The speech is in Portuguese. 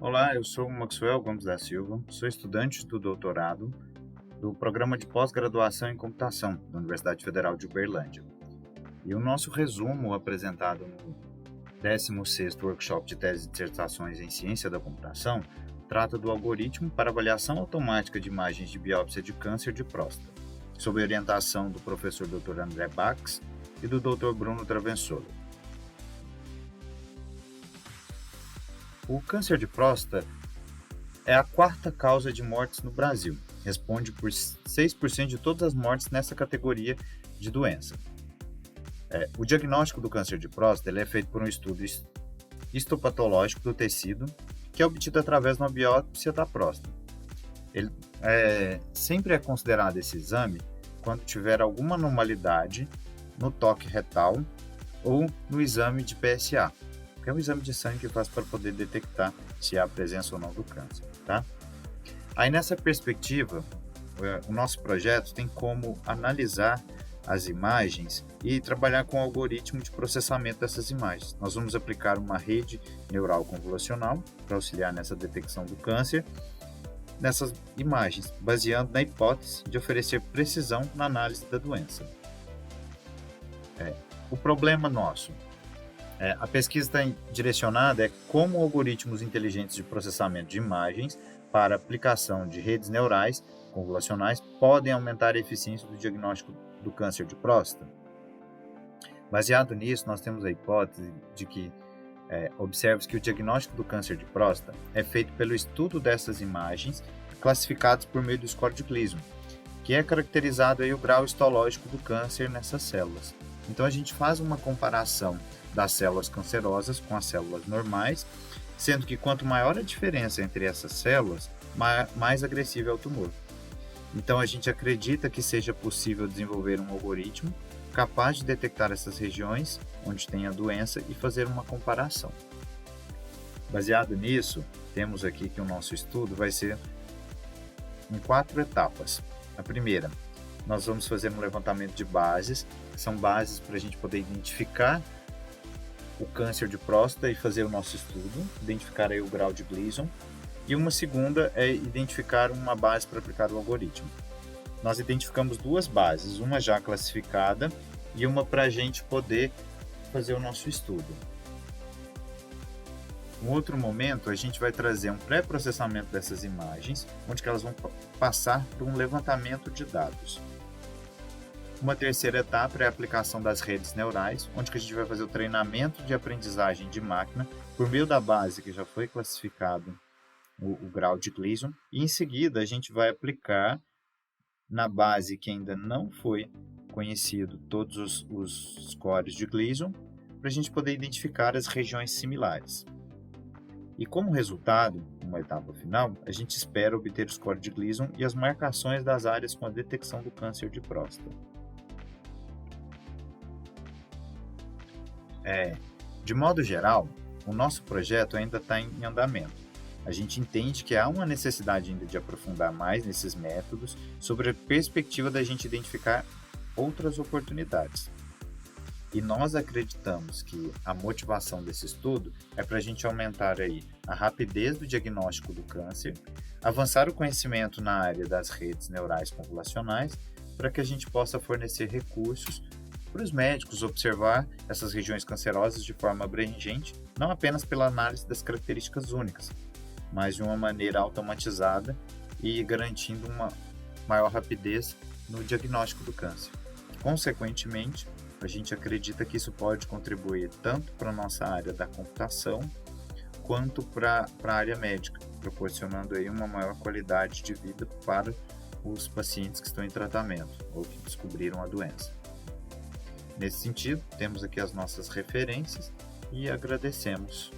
Olá, eu sou o Maxwell Gomes da Silva, sou estudante do doutorado do Programa de Pós-Graduação em Computação da Universidade Federal de Uberlândia. E o nosso resumo apresentado no 16º Workshop de Tese e Dissertações em Ciência da Computação trata do algoritmo para avaliação automática de imagens de biópsia de câncer de próstata, sob orientação do professor Dr. André Bax e do Dr. Bruno Travensolo. O câncer de próstata é a quarta causa de mortes no Brasil. Responde por 6% de todas as mortes nessa categoria de doença. O diagnóstico do câncer de próstata ele é feito por um estudo histopatológico do tecido, que é obtido através de uma biópsia da próstata. Ele sempre é considerado esse exame quando tiver alguma anormalidade no toque retal ou no exame de PSA, que é um exame de sangue que faz para poder detectar se há presença ou não do câncer, tá? Aí nessa perspectiva, o nosso projeto tem como analisar as imagens e trabalhar com o algoritmo de processamento dessas imagens. Nós vamos aplicar uma rede neural convolucional para auxiliar nessa detecção do câncer nessas imagens, baseando na hipótese de oferecer precisão na análise da doença. O problema nosso a pesquisa está direcionada como algoritmos inteligentes de processamento de imagens para aplicação de redes neurais convolucionais podem aumentar a eficiência do diagnóstico do câncer de próstata. Baseado nisso, nós temos a hipótese de que observe-se que o diagnóstico do câncer de próstata é feito pelo estudo dessas imagens classificadas por meio do score de Gleason, que é caracterizado aí o grau histológico do câncer nessas células. Então a gente faz uma comparação das células cancerosas com as células normais, sendo que quanto maior a diferença entre essas células, mais agressivo é o tumor. Então a gente acredita que seja possível desenvolver um algoritmo capaz de detectar essas regiões onde tem a doença e fazer uma comparação. Baseado nisso, temos aqui que o nosso estudo vai ser em 4 etapas. A primeira, nós vamos fazer um levantamento de bases, que são bases para a gente poder identificar o câncer de próstata e fazer o nosso estudo, identificar aí o grau de Gleason. E uma segunda é identificar uma base para aplicar o algoritmo. Nós identificamos 2 bases, uma já classificada e uma para a gente poder fazer o nosso estudo. Em outro momento, a gente vai trazer um pré-processamento dessas imagens, onde elas vão passar por um levantamento de dados. Uma terceira etapa é a aplicação das redes neurais, onde a gente vai fazer o treinamento de aprendizagem de máquina por meio da base que já foi classificado o grau de Gleason, e em seguida a gente vai aplicar na base que ainda não foi conhecido todos os scores de Gleason, para a gente poder identificar as regiões similares. E como resultado, uma etapa final, a gente espera obter o score de Gleason e as marcações das áreas com a detecção do câncer de próstata. De modo geral, o nosso projeto ainda está em andamento. A gente entende que há uma necessidade ainda de aprofundar mais nesses métodos sobre a perspectiva da gente identificar outras oportunidades. E nós acreditamos que a motivação desse estudo é para a gente aumentar aí a rapidez do diagnóstico do câncer, avançar o conhecimento na área das redes neurais convolucionais, para que a gente possa fornecer recursos para os médicos observar essas regiões cancerosas de forma abrangente, não apenas pela análise das características únicas, mas de uma maneira automatizada e garantindo uma maior rapidez no diagnóstico do câncer. Consequentemente, a gente acredita que isso pode contribuir tanto para a nossa área da computação, quanto para a área médica, proporcionando aí uma maior qualidade de vida para os pacientes que estão em tratamento ou que descobriram a doença. Nesse sentido, temos aqui as nossas referências e agradecemos.